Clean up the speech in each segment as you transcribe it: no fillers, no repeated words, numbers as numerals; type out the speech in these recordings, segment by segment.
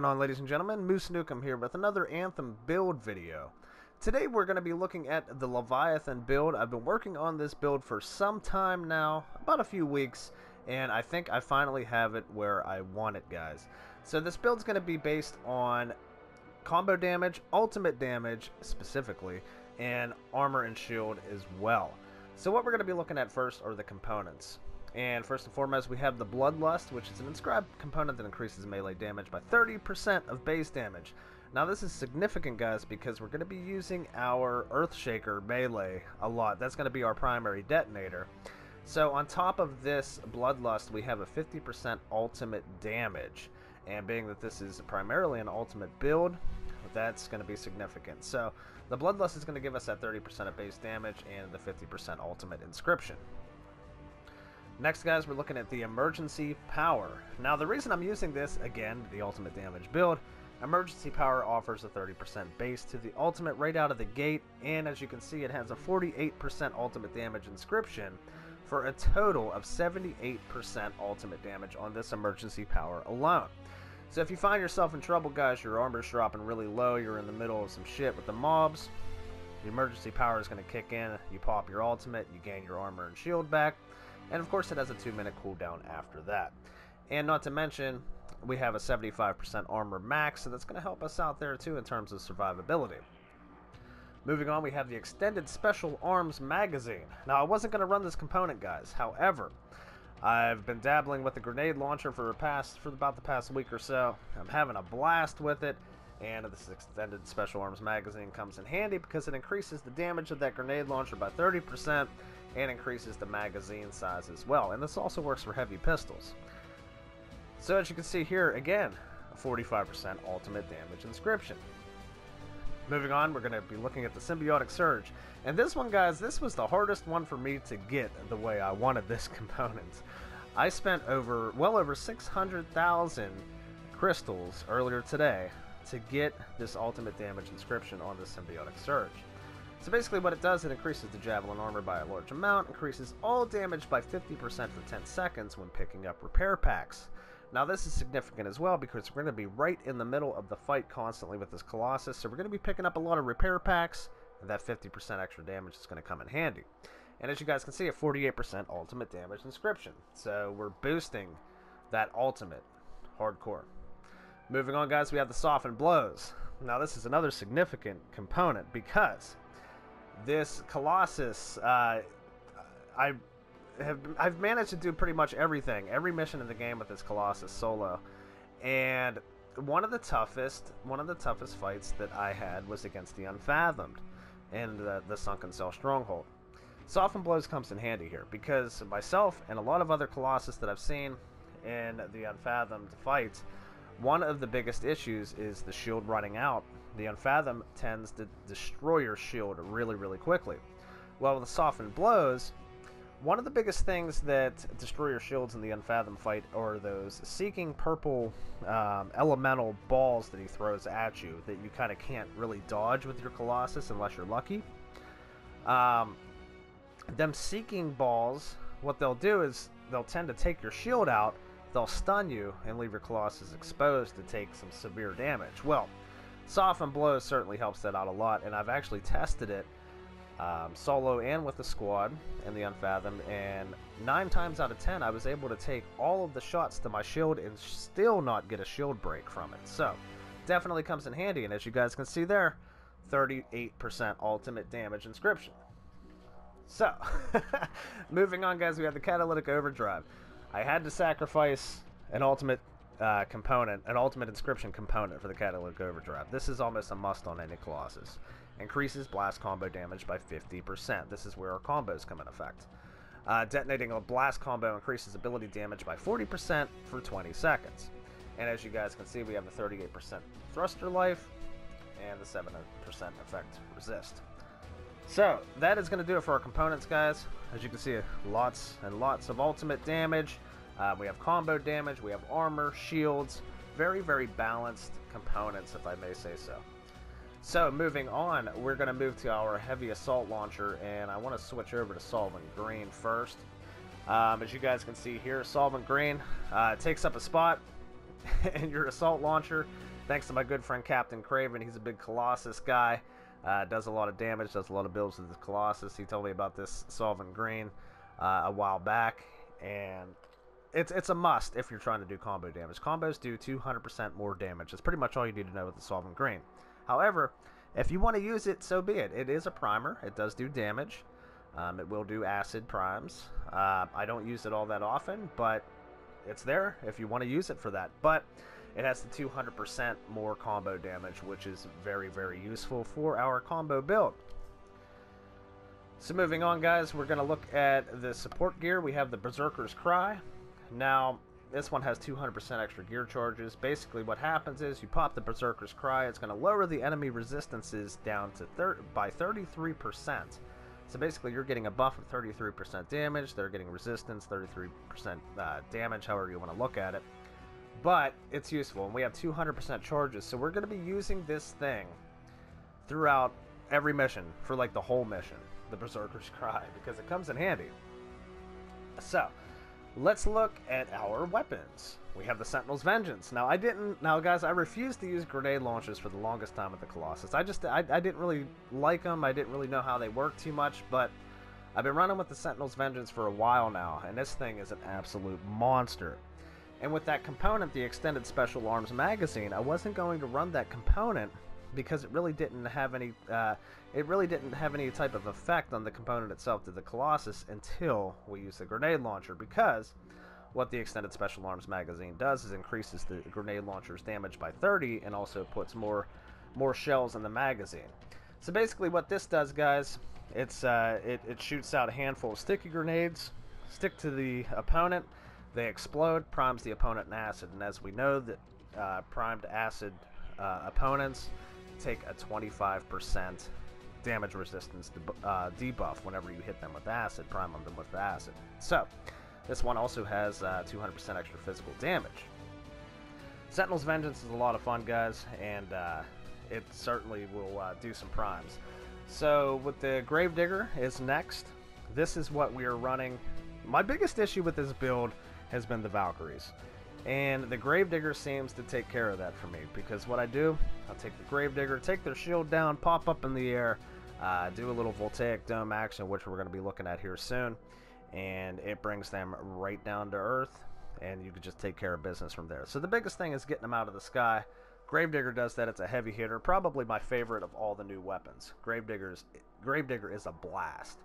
going on, ladies and gentlemen? MooseNukem here with another Anthem build video. Today we're going to be looking at the Leviathan build. I've been working on this build for some time now, about a few weeks, and I think I finally have it where I want it, guys. So this build's going to be based on combo damage, ultimate damage specifically, and armor and shield as well. So what we're going to be looking at first are the components. And first and foremost, we have the Bloodlust, which is an inscribed component that increases melee damage by 30% of base damage. Now this is significant, guys, because we're going to be using our Earthshaker melee a lot. That's going to be our primary detonator. So on top of this Bloodlust, we have a 50% ultimate damage. And being that this is primarily an ultimate build, that's going to be significant. So the Bloodlust is going to give us that 30% of base damage and the 50% ultimate inscription. Next, guys, we're looking at the emergency power. Now, the reason I'm using this, again, the ultimate damage build, emergency power offers a 30% base to the ultimate right out of the gate, and as you can see, it has a 48% ultimate damage inscription for a total of 78% ultimate damage on this emergency power alone. So if you find yourself in trouble, guys, your armor's dropping really low, you're in the middle of some shit with the mobs, the emergency power is going to kick in, you pop your ultimate, you gain your armor and shield back, and of course it has a 2-minute cooldown after that. And not to mention, we have a 75% armor max, so that's going to help us out there too in terms of survivability. Moving on, we have the extended special arms magazine. Now I wasn't going to run this component, guys, however, I've been dabbling with the grenade launcher for about the past week or so. I'm having a blast with it, and this extended special arms magazine comes in handy because it increases the damage of that grenade launcher by 30% and increases the magazine size as well. And this also works for heavy pistols. So as you can see here, again, a 45% ultimate damage inscription. Moving on, we're going to be looking at the symbiotic surge. And this one, guys, this was the hardest one for me to get the way I wanted this component. I spent well over 600,000 crystals earlier today to get this ultimate damage inscription on the symbiotic surge. So basically what it does, it increases the javelin armor by a large amount, increases all damage by 50% for 10 seconds when picking up repair packs. Now this is significant as well because we're going to be right in the middle of the fight constantly with this Colossus, so we're going to be picking up a lot of repair packs, and that 50% extra damage is going to come in handy. And as you guys can see, a 48% ultimate damage inscription. So we're boosting that ultimate hardcore. Moving on, guys, we have the softened blows. Now this is another significant component because this Colossus, I've managed to do pretty much every mission in the game with this Colossus solo, and one of the toughest fights that I had was against the Unfathomed in the Sunken Cell Stronghold. Softened blows comes in handy here because myself and a lot of other Colossus that I've seen in the Unfathomed fights, one of the biggest issues is the shield running out. The Unfathomed tends to destroy your shield really, really quickly. Well, with the softened blows, one of the biggest things that destroy your shields in the Unfathomed fight are those seeking purple elemental balls that he throws at you that you kind of can't really dodge with your Colossus unless you're lucky. Them seeking balls, what they'll do is they'll tend to take your shield out, they'll stun you and leave your Colossus exposed to take some severe damage. Well, softened blows certainly helps that out a lot, and I've actually tested it solo and with the squad in the Unfathomed, and 9 times out of 10 I was able to take all of the shots to my shield and still not get a shield break from it. So definitely comes in handy, and as you guys can see there, 38% ultimate damage inscription. So moving on, guys, we have the catalytic overdrive. I had to sacrifice an ultimate component, an ultimate inscription component for the catalytic overdrive. This is almost a must on any Colossus. Increases blast combo damage by 50%. This is where our combos come in effect. Detonating a blast combo increases ability damage by 40% for 20 seconds. And as you guys can see, we have the 38% thruster life and the 7% effect resist. So that is going to do it for our components, guys. As you can see, lots and lots of ultimate damage. We have combo damage, we have armor, shields, very, very balanced components, if I may say so. So moving on, we're going to move to our heavy assault launcher, and I want to switch over to Solvent Green first. As you guys can see here, Solvent Green takes up a spot in your assault launcher, thanks to my good friend Captain Craven. He's a big Colossus guy. Does a lot of damage, does a lot of builds with the Colossus. He told me about this Solvent Green a while back, and it's a must if you're trying to do combo damage. Combos do 200% more damage. That's pretty much all you need to know with the Solvent Green. However, if you want to use it, so be it. It is a primer. It does do damage. It will do acid primes. I don't use it all that often, but it's there if you want to use it for that. But it has the 200% more combo damage, which is very, very useful for our combo build. So moving on, guys, we're going to look at the support gear. We have the Berserker's Cry. Now, this one has 200% extra gear charges. Basically, what happens is you pop the Berserker's Cry. It's going to lower the enemy resistances down to by 33%. So basically, you're getting a buff of 33% damage. They're getting resistance, 33% damage, however you want to look at it. But it's useful, and we have 200% charges, so we're going to be using this thing throughout every mission, for like the whole mission, the Berserker's Cry, because it comes in handy. So, let's look at our weapons. We have the Sentinel's Vengeance. Now, guys, I refused to use grenade launchers for the longest time with the Colossus. I didn't really like them. I didn't really know how they work too much, but I've been running with the Sentinel's Vengeance for a while now, and this thing is an absolute monster. And with that component, the Extended Special Arms Magazine, I wasn't going to run that component because it really didn't have any type of effect on the component itself to the Colossus until we use the grenade launcher, because what the Extended Special Arms Magazine does is increases the grenade launcher's damage by 30 and also puts more shells in the magazine. So basically what this does, guys, it shoots out a handful of sticky grenades, stick to the opponent, they explode, primes the opponent in acid, and as we know, that primed acid opponents take a 25% damage resistance debuff whenever you hit them with acid, prime them with acid. So, this one also has 200% extra physical damage. Sentinel's Vengeance is a lot of fun, guys, and it certainly will do some primes. So, with the Gravedigger is next. This is what we are running. My biggest issue with this build has been the Valkyries, and the Gravedigger seems to take care of that for me, because what I do, I'll take the Gravedigger, take their shield down, pop up in the air, do a little voltaic dome action, which we're going to be looking at here soon, and it brings them right down to earth, and you can just take care of business from there. So the biggest thing is getting them out of the sky. Gravedigger does that. It's a heavy hitter, probably my favorite of all the new weapons. Gravedigger is a blast.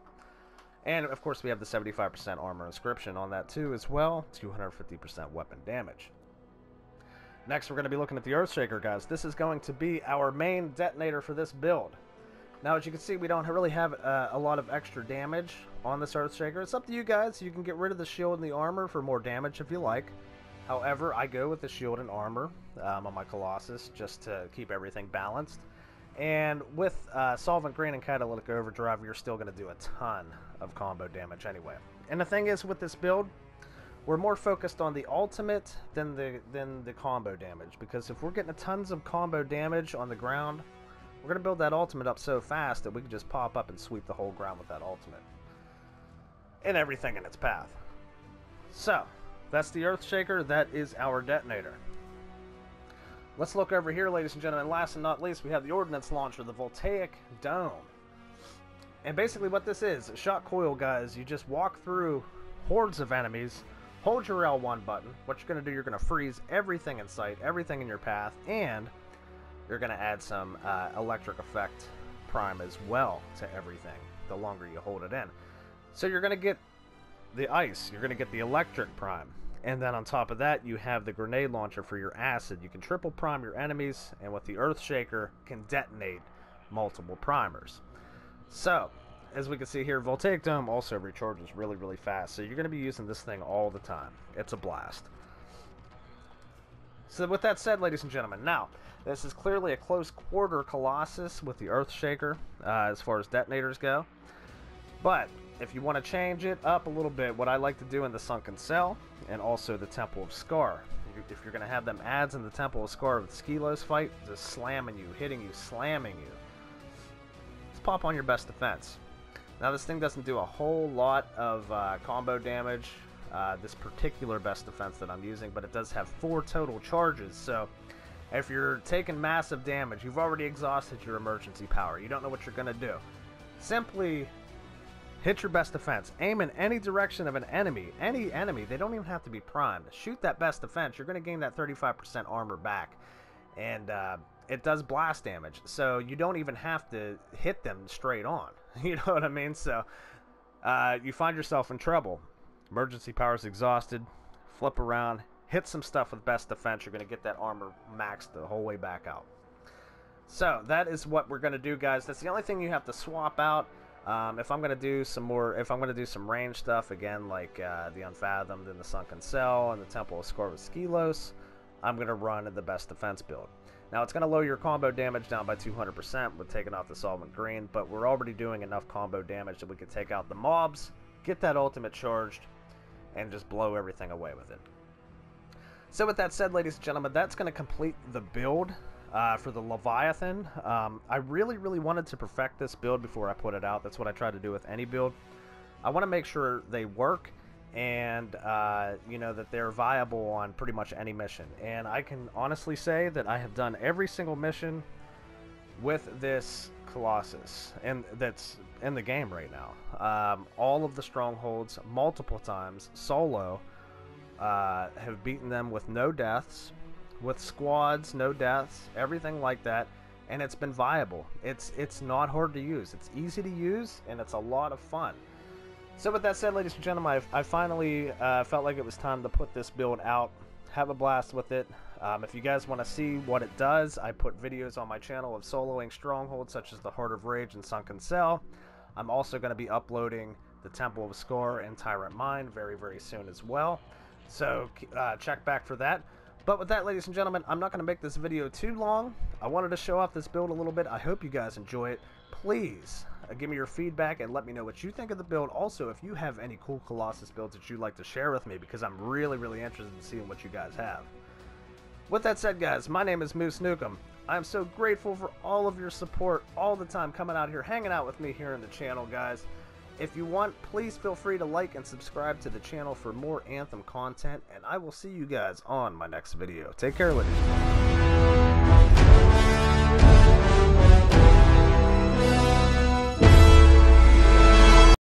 And, of course, we have the 75% armor inscription on that, too, as well. 250% weapon damage. Next, we're going to be looking at the Earthshaker, guys. This is going to be our main detonator for this build. Now, as you can see, we don't really have a lot of extra damage on this Earthshaker. It's up to you guys. You can get rid of the shield and the armor for more damage if you like. However, I go with the shield and armor on my Colossus just to keep everything balanced. And with Solvent Green and Catalytic Overdrive, you're still going to do a ton of combo damage anyway. And the thing is, with this build, we're more focused on the ultimate than the combo damage. Because if we're getting tons of combo damage on the ground, we're going to build that ultimate up so fast that we can just pop up and sweep the whole ground with that ultimate. And everything in its path. So, that's the Earthshaker. That is our detonator. Let's look over here, ladies and gentlemen. Last and not least, we have the Ordnance Launcher, the Voltaic Dome. And basically what this is, a shot coil, guys. You just walk through hordes of enemies, hold your L1 button. What you're going to do, you're going to freeze everything in sight, everything in your path, and you're going to add some electric effect prime as well to everything, the longer you hold it in. So you're going to get the ice, you're going to get the electric prime. And then on top of that, you have the grenade launcher for your acid. You can triple prime your enemies, and with the Earthshaker, can detonate multiple primers. So, as we can see here, Voltaic Dome also recharges really, really fast. So you're going to be using this thing all the time. It's a blast. So with that said, ladies and gentlemen, now, this is clearly a close quarter Colossus with the Earthshaker as far as detonators go. But if you want to change it up a little bit, what I like to do in the Sunken Cell and also the Temple of Scar, if you're going to have them adds in the Temple of Scar with Skelos fight, just slamming you, hitting you, slamming you, let's pop on your best defense. Now this thing doesn't do a whole lot of combo damage, this particular best defense that I'm using, but it does have 4 total charges, so If you're taking massive damage, you've already exhausted your emergency power, you don't know what you're going to do, simply hit your best defense. Aim in any direction of an enemy. Any enemy. They don't even have to be primed. Shoot that best defense. You're going to gain that 35% armor back. And it does blast damage. So you don't even have to hit them straight on. You know what I mean? So you find yourself in trouble. Emergency power's exhausted. Flip around. Hit some stuff with best defense. You're going to get that armor maxed the whole way back out. So that is what we're going to do, guys. That's the only thing you have to swap out. If I'm gonna do some range stuff again, like the Unfathomed and the Sunken Cell and the Temple of Skelos, I'm gonna run the best defense build. Now it's gonna lower your combo damage down by 200% with taking off the Solvent Green, but we're already doing enough combo damage that we can take out the mobs, get that ultimate charged, and just blow everything away with it. So with that said, ladies and gentlemen, that's gonna complete the build. For the Leviathan. I really wanted to perfect this build before I put it out. That's what I try to do with any build. I want to make sure they work and you know, that they're viable on pretty much any mission. And I can honestly say that I have done every single mission with this Colossus, and that's in the game right now. All of the strongholds multiple times solo, have beaten them with no deaths. With squads, no deaths, everything like that, and it's been viable. It's not hard to use. It's easy to use, and it's a lot of fun. So with that said, ladies and gentlemen, I finally felt like it was time to put this build out. Have a blast with it. If you guys want to see what it does, I put videos on my channel of soloing strongholds such as the Heart of Rage and Sunken Cell. I'm also going to be uploading the Temple of Score and Tyrant Mine very soon as well. So check back for that. But with that, ladies and gentlemen, I'm not going to make this video too long. I wanted to show off this build a little bit. I hope you guys enjoy it. Please give me your feedback and let me know what you think of the build. Also, if you have any cool Colossus builds that you'd like to share with me, because I'm really interested in seeing what you guys have. With that said, guys, my name is MooseNukem. I'm so grateful for all of your support all the time, coming out here, hanging out with me here in the channel, guys. If you want, please feel free to like and subscribe to the channel for more Anthem content, and I will see you guys on my next video. Take care, ladies and gentlemen.